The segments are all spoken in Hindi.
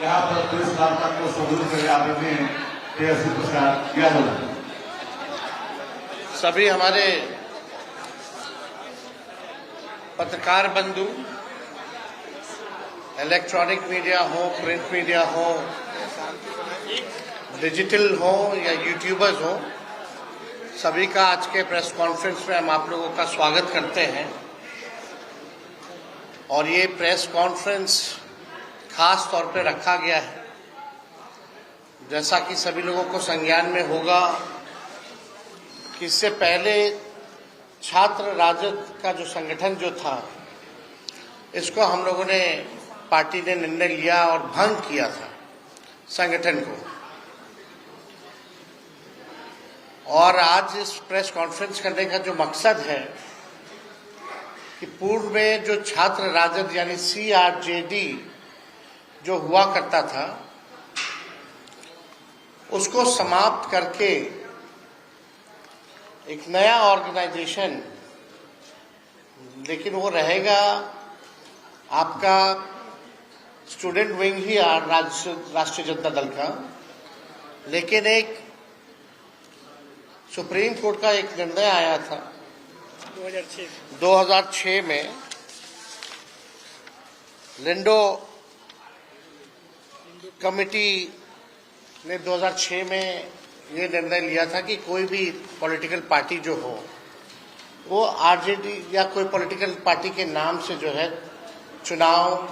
यहाँ पर प्रेस वार्ता को संबोधित करके आदरणीय तेजस्वी प्रसाद यादव। सभी हमारे पत्रकार बंधु, इलेक्ट्रॉनिक मीडिया हो, प्रिंट मीडिया हो, डिजिटल हो या यूट्यूबर्स हो, सभी का आज के प्रेस कॉन्फ्रेंस में हम आप लोगों का स्वागत करते हैं। और ये प्रेस कॉन्फ्रेंस खास तौर पे रखा गया है, जैसा कि सभी लोगों को संज्ञान में होगा कि इससे पहले छात्र राजद का जो संगठन जो था, इसको हम लोगों ने पार्टी ने निर्णय लिया और भंग किया था संगठन को। और आज इस प्रेस कॉन्फ्रेंस करने का जो मकसद है कि पूर्व में जो छात्र राजद यानी CRJD जो हुआ करता था, उसको समाप्त करके एक नया ऑर्गेनाइजेशन, लेकिन वो रहेगा आपका स्टूडेंट विंग ही राष्ट्रीय जनता दल का, लेकिन एक सुप्रीम कोर्ट का एक निर्णय आया था 2006 में। लिंडो कमेटी ने 2006 में ये निर्णय लिया था कि कोई भी पॉलिटिकल पार्टी जो हो, वो RJD या कोई पॉलिटिकल पार्टी के नाम से जो है चुनाव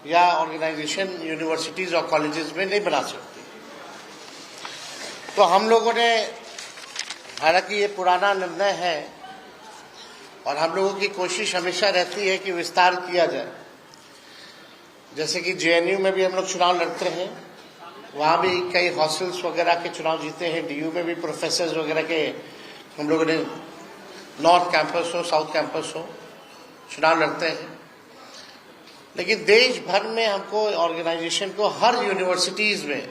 या ऑर्गेनाइजेशन यूनिवर्सिटीज और कॉलेजेस में नहीं बना सकती। तो हम लोगों ने, हालांकि ये पुराना निर्णय है और हम लोगों की कोशिश हमेशा रहती है कि विस्तार किया जाए। जैसे कि JNU में भी हम लोग चुनाव लड़ते हैं, वहाँ भी कई हॉस्टल्स वगैरह के चुनाव जीते हैं। DU में भी प्रोफेसर्स वगैरह के हम लोगों ने नॉर्थ कैंपस हो, साउथ कैंपस हो, चुनाव लड़ते हैं। लेकिन देश भर में हमको ऑर्गेनाइजेशन को हर यूनिवर्सिटीज़ में,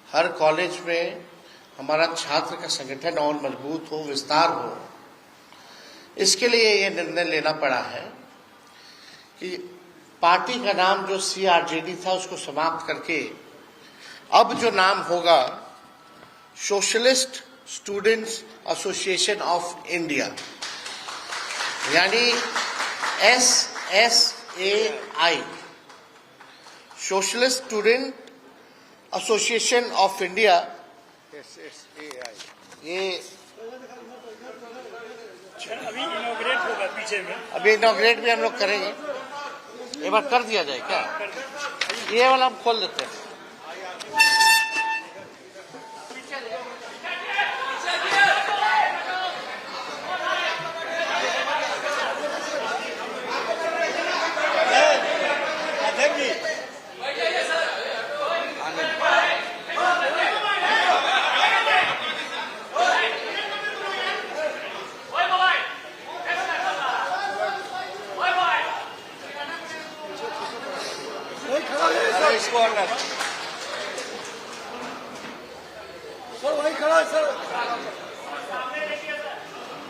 हर कॉलेज में हमारा छात्र का संगठन और मजबूत हो, विस्तार हो, इसके लिए ये निर्णय लेना पड़ा है कि पार्टी का नाम जो CRJD था उसको समाप्त करके अब जो नाम होगा socialist students association of India, यानी SSAI, socialist student association of India. ये अभी इनॉग्रेट होगा पीछे में, अभी इनॉग्रेट भी हम लोग करेंगे। एक बार कर दिया जाए क्या? ये वाला हम खोल देते हैं। इसको ऑर्डर सर वहीं खड़ा है सर,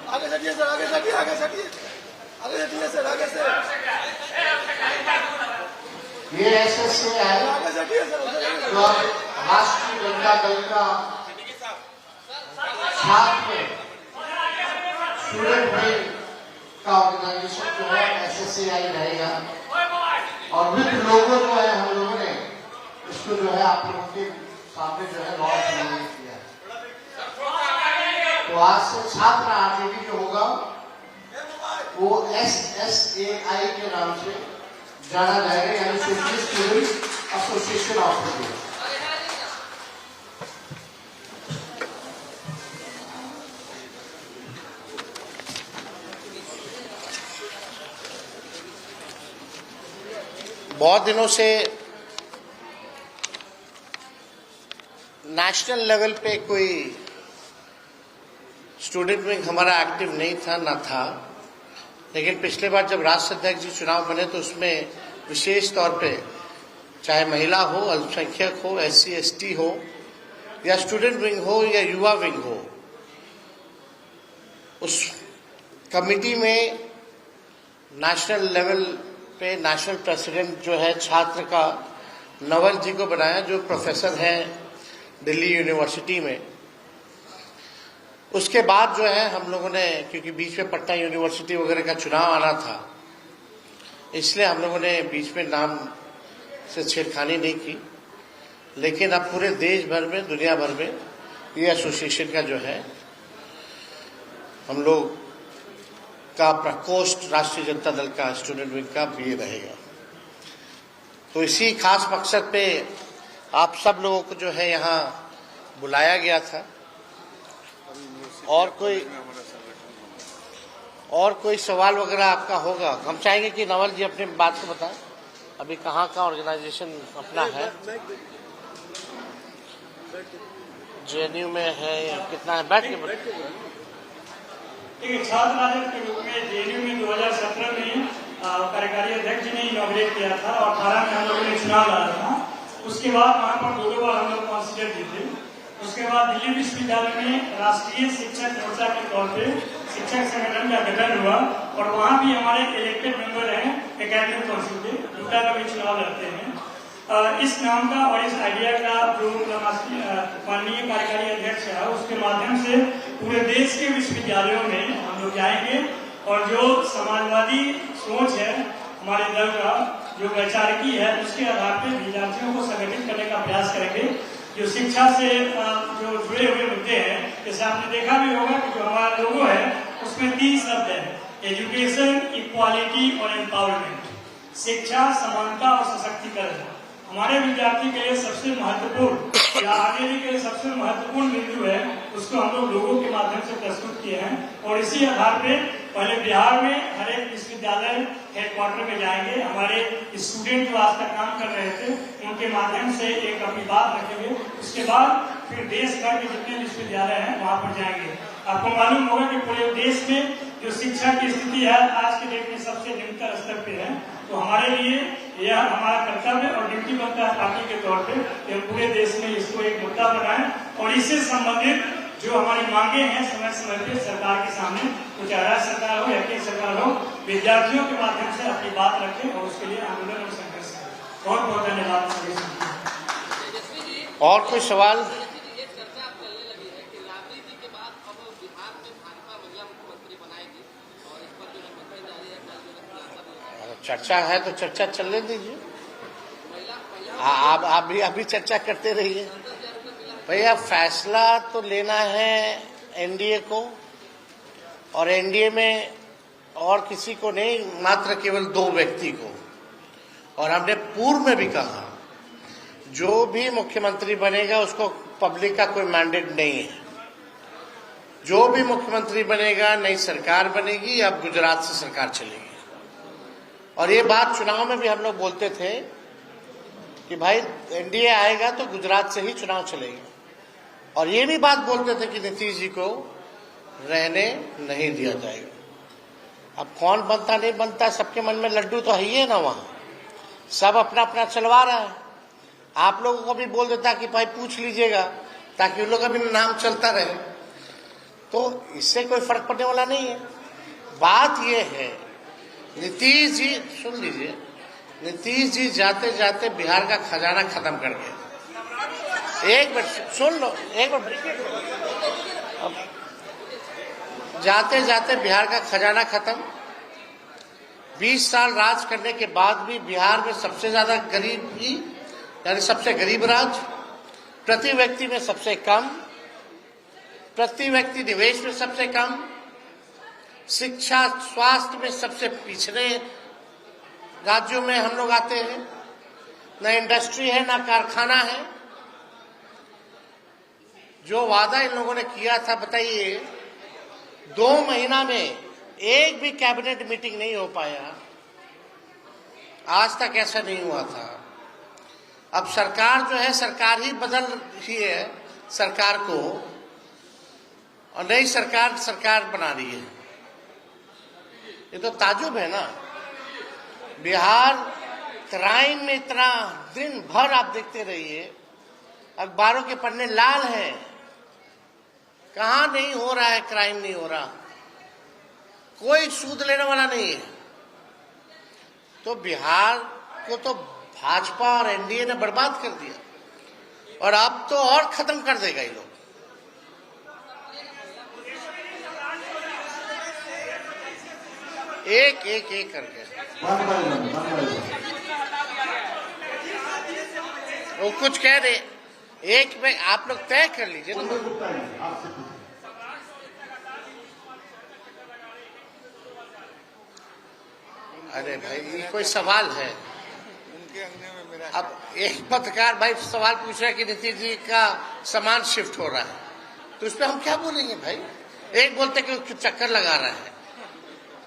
आगे सटिए सर, आगे सटिए, आगे सटिए, आगे सटिए सर, आगे से ये SSAI आगे सटिए सर, जो राष्ट्रीय जनता दल का छात्र स्टूडेंट विंग का ऑर्गेनाइजेशन जो है SSAI रहेगा। और विद लोगों जो है हम लोगों ने इसको जो है आप लोगों के सामने जो है लॉन्च किया है। तो आज से छात्र RJD जो होगा वो SSAI के नाम से जाना जाएगा, यानी socialist student association of India. बहुत दिनों से नेशनल लेवल पे कोई स्टूडेंट विंग हमारा एक्टिव नहीं था, ना था। लेकिन पिछले बार जब राष्ट्रीय अध्यक्ष जी चुनाव बने तो उसमें विशेष तौर पे चाहे महिला हो, अल्पसंख्यक हो, SC ST हो, या स्टूडेंट विंग हो या युवा विंग हो, उस कमिटी में नेशनल लेवल पे नेशनल प्रेसिडेंट जो है छात्र का नवल जी को बनाया, जो प्रोफेसर हैं दिल्ली यूनिवर्सिटी में। उसके बाद जो है हम लोगों ने, क्योंकि बीच में पटना यूनिवर्सिटी वगैरह का चुनाव आना था, इसलिए हम लोगों ने बीच में नाम से छेड़खानी नहीं की। लेकिन अब पूरे देश भर में, दुनिया भर में ये एसोसिएशन का जो है हम लोग का प्रकोष्ठ राष्ट्रीय जनता दल का स्टूडेंट विंग का भी रहेगा। तो इसी खास मकसद पे आप सब लोगों को जो है यहाँ बुलाया गया था। और कोई सवाल वगैरह आपका होगा, हम चाहेंगे कि नवल जी अपने बात को बताएं। अभी कहाँ का ऑर्गेनाइजेशन अपना है, जेएनयू में है या कितना है? बैठ के देखिए, छात्र राजद के रूप में जेएनयू में 2017 में कार्यकारी अध्यक्ष जी ने इनॉग्रेट किया था और 18 में हम लोगों ने चुनाव लड़ा था। उसके बाद वहाँ पर 2 बार हम लोग कॉन्सिडर जीते। उसके बाद दिल्ली विश्वविद्यालय में राष्ट्रीय शिक्षक मोर्चा के तौर पे शिक्षक संगठन का गठन हुआ और वहाँ भी हमारे इलेक्टेड मेंबर हैं एकेडमिक काउंसिल के, उनका कभी चुनाव लड़ते हैं। इस नाम का और इस आइडिया का जो माननीय कार्यकारी अध्यक्ष है, उसके माध्यम से पूरे देश के विश्वविद्यालयों में हम लोग जाएंगे और जो समाजवादी सोच है हमारे दल का, जो वैचारिकी है, उसके आधार पर विद्यार्थियों को संगठित करने का प्रयास करेंगे। जो शिक्षा से जो जुड़े हुए मुद्दे हैं, जैसे आपने देखा भी होगा कि जो हमारा लोगो है उसमें 3 शब्द है, एजुकेशन, इक्वालिटी और एम्पावरमेंट। शिक्षा, समानता और सशक्तिकरण हमारे विद्यार्थी के लिए सबसे महत्वपूर्ण या आगे के लिए सबसे महत्वपूर्ण बिंदु है, उसको हम लोग लोगों के माध्यम से प्रस्तुत किए हैं। और इसी आधार पे पहले बिहार में हर एक विश्वविद्यालय हेडक्वार्टर में जाएंगे, हमारे स्टूडेंट जो आज तक काम कर रहे थे उनके माध्यम से एक अपनी बात रखेंगे। उसके बाद फिर देश भर के जितने विश्वविद्यालय हैं वहां पर जाएंगे। आपको मालूम होगा कि पूरे देश में जो शिक्षा की स्थिति है आज के डेट में सबसे निम्नतर स्तर पे है। तो हमारे लिए यह हमारा कर्तव्य और ड्यूटी बनता है पार्टी के तौर पे कि हम पूरे देश में इसको एक मुद्दा बनाएं और इससे संबंधित जो हमारी मांगे हैं समय समय पे सरकार के सामने, तो चाहे राज्य सरकार हो या केंद्र सरकार हो, विद्यार्थियों के माध्यम से अपनी बात रखें और उसके लिए आंदोलन और संघर्ष करें। बहुत बहुत धन्यवाद। और कोई सवाल? चर्चा है तो चर्चा चलने दीजिए, आप भी अभी चर्चा करते रहिए। भैया फैसला तो लेना है एनडीए को, और एनडीए में और किसी को नहीं, मात्र केवल 2 व्यक्ति को। और हमने पूर्व में भी कहा जो भी मुख्यमंत्री बनेगा उसको पब्लिक का कोई मैंडेट नहीं है। जो भी मुख्यमंत्री बनेगा, नई सरकार बनेगी, अब गुजरात से सरकार चलेगी। और ये बात चुनाव में भी हम लोग बोलते थे कि भाई एनडीए आएगा तो गुजरात से ही चुनाव चलेगा। और ये भी बात बोलते थे कि नीतीश जी को रहने नहीं दिया जाएगा। अब कौन बनता नहीं बनता, सबके मन में लड्डू तो है ही है ना, वहां सब अपना अपना चलवा रहा है। आप लोगों को भी बोल देता कि भाई पूछ लीजिएगा, ताकि उन लोग का भी नाम चलता रहे। तो इससे कोई फर्क पड़ने वाला नहीं है। बात ये है, नीतीश जी, सुन लीजिए, नीतीश जी जाते जाते बिहार का खजाना खत्म कर गए। एक मिनट सुन लो, एक मिनट। जाते जाते बिहार का खजाना खत्म। 20 साल राज करने के बाद भी बिहार में सबसे ज्यादा गरीबी, यानी सबसे गरीब राज्य, प्रति व्यक्ति में सबसे कम, प्रति व्यक्ति निवेश में सबसे कम, शिक्षा स्वास्थ्य में सबसे पिछड़े राज्यों में हम लोग आते हैं। न इंडस्ट्री है, ना कारखाना है। जो वादा इन लोगों ने किया था, बताइए 2 महीना में एक भी कैबिनेट मीटिंग नहीं हो पाया। आज तक ऐसा नहीं हुआ था। अब सरकार जो है, सरकार ही बदल रही है सरकार को, और नई सरकार बना रही है। ये तो ताजुब है ना। बिहार क्राइम में इतना दिन भर आप देखते रहिए, अखबारों के पन्ने लाल हैं, कहां नहीं हो रहा है, क्राइम नहीं हो रहा, कोई सूद लेने वाला नहीं है। तो बिहार को तो भाजपा और एनडीए ने बर्बाद कर दिया और अब तो और खत्म कर देगा ये लोग। एक एक एक करके वो कुछ कह रहे, एक में आप लोग तय कर लीजिए ना। अरे भाई ये कोई सवाल है? अब एक पत्रकार भाई सवाल पूछ रहा है कि नीतीश जी का सामान शिफ्ट हो रहा है, तो उस पर हम क्या बोलेंगे भाई? एक बोलते कि चक्कर लगा रहा है।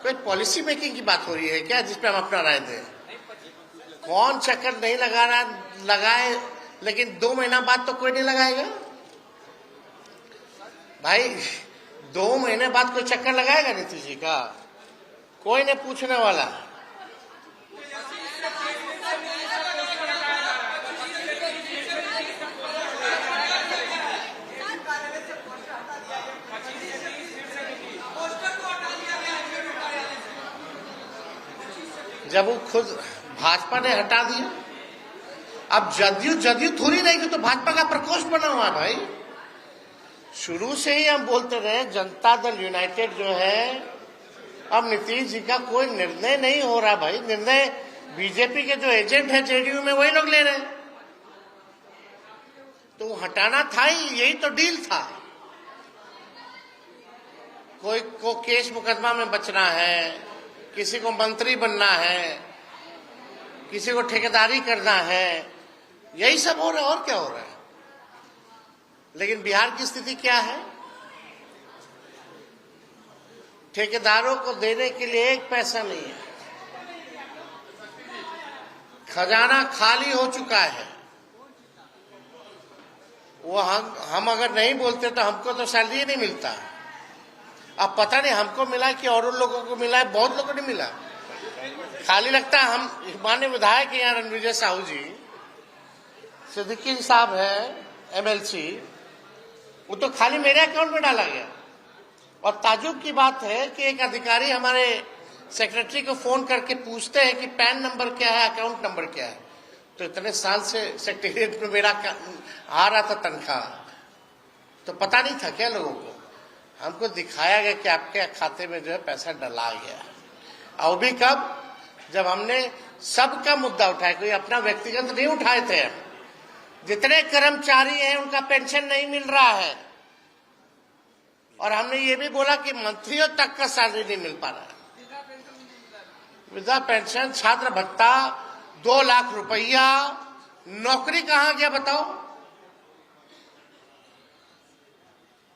कोई पॉलिसी मेकिंग की बात हो रही है क्या जिसपे हम अपना राय दें? कौन चक्कर नहीं लगा रहा, लगाए, लेकिन 2 महीना बाद तो कोई नहीं लगाएगा भाई। 2 महीने बाद कोई चक्कर लगाएगा नीतीश जी का? कोई नहीं पूछने वाला। जब वो खुद भाजपा ने हटा दिया, अब जदयू थोड़ी रहेगी, तो भाजपा का प्रकोष्ठ बना हुआ है भाई। शुरू से ही हम बोलते रहे जनता दल यूनाइटेड जो है, अब नीतीश जी का कोई निर्णय नहीं हो रहा भाई। निर्णय बीजेपी के जो एजेंट है जेडीयू में वही लोग ले रहे हैं, तो हटाना था ही, यही तो डील था। कोई को केस मुकदमा में बचना है, किसी को मंत्री बनना है, किसी को ठेकेदारी करना है, यही सब हो रहा है और क्या हो रहा है। लेकिन बिहार की स्थिति क्या है? ठेकेदारों को देने के लिए 1 पैसा नहीं है, खजाना खाली हो चुका है। वो हम अगर नहीं बोलते तो हमको तो सैलरी नहीं मिलता। अब पता नहीं हमको मिला कि और उन लोगों को मिला है, बहुत लोगों ने मिला। खाली लगता है हम माननीय विधायक यहाँ रणविजय साहू जी, सिद्दीकी साहब है एमएलसी, वो तो खाली मेरे अकाउंट में डाला गया। और ताजुब की बात है कि एक अधिकारी हमारे सेक्रेटरी को फोन करके पूछते हैं कि पैन नंबर क्या है, अकाउंट नंबर क्या है। तो इतने साल से सेक्रेटरीट में मेरा आ रहा था तनख्वाह, तो पता नहीं था क्या लोगों को? हमको दिखाया गया कि आपके खाते में जो है पैसा डला गया। और भी कब? जब हमने सबका मुद्दा उठाया, कोई अपना व्यक्तिगत नहीं उठाए थे। जितने कर्मचारी हैं उनका पेंशन नहीं मिल रहा है, और हमने ये भी बोला कि मंत्रियों तक का सैलरी नहीं मिल पा रहा है। वृद्धा पेंशन, छात्र भत्ता, 2 लाख रुपया, नौकरी कहां गया बताओ?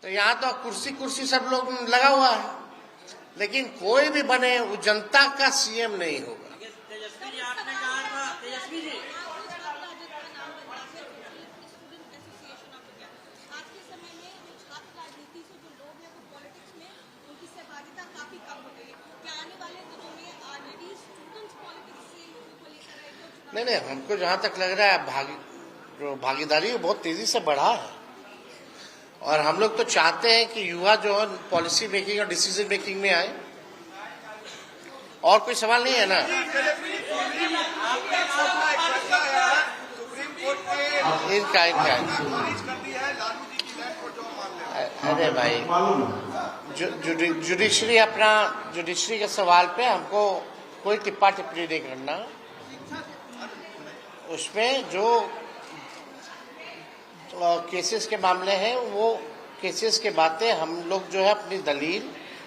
तो यहाँ तो कुर्सी कुर्सी सब लोग लगा हुआ है, लेकिन कोई भी बने वो जनता का सीएम नहीं होगा। तेजस्वी जी, आपने कहा था, तेजस्वी जी नहीं, हमको जहां तक लग रहा है भागीदारी बहुत तेजी से बढ़ा है। और हम लोग तो चाहते हैं कि युवा जो है पॉलिसी मेकिंग और डिसीजन मेकिंग में आए। और कोई सवाल नहीं है ना? इनका अरे भाई, जुडिशरी अपना जुडिशरी के सवाल पे हमको कोई टिप्पा टिप्पणी नहीं करना। उसमें जो केसेस के मामले हैं, वो केसेस के बातें हम लोग जो है अपनी दलील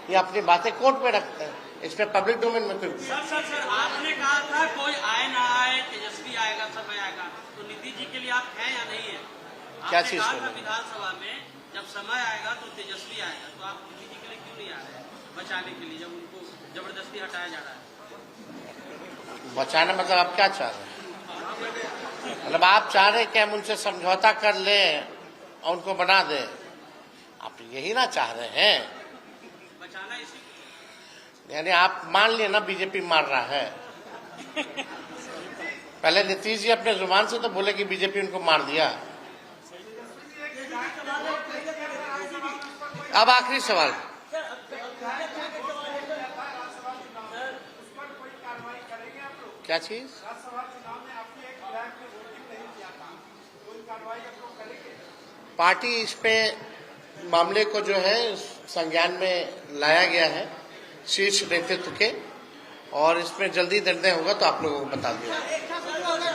या अपनी बातें कोर्ट में रखते हैं। इसमें पब्लिक डोमेन में कोई सर आपने कहा था कोई आए ना आए, तेजस्वी आएगा, समय आएगा, तो नीतीश जी के लिए आप हैं या नहीं है? क्या चीज? विधानसभा में जब समय आएगा तो तेजस्वी आएगा, तो आप नीतीश जी के लिए क्यों नहीं आ रहे हैं बचाने के लिए, जब उनको जबरदस्ती हटाया जा रहा है? बचाना मतलब आप क्या चाह रहे हैं? मतलब आप चाह रहे हैं कि हम उनसे समझौता कर लें और उनको बना दें? आप यही ना चाह रहे हैं? बचाना इसी, यानी आप मान लिए ना बीजेपी मार रहा है। पहले नीतीश जी अपने जुबान से तो बोले कि बीजेपी उनको मार दिया। अब आखिरी सवाल, क्या चीज? पार्टी इस पे मामले को जो है संज्ञान में लाया गया है शीर्ष नेतृत्व के, और इसमें जल्दी निर्णय होगा तो आप लोगों को बता दूंगा।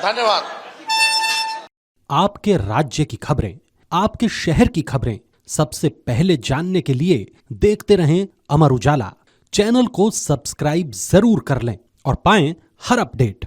धन्यवाद। आपके राज्य की खबरें, आपके शहर की खबरें सबसे पहले जानने के लिए देखते रहें अमर उजाला। चैनल को सब्सक्राइब जरूर कर लें और पाएं हर अपडेट।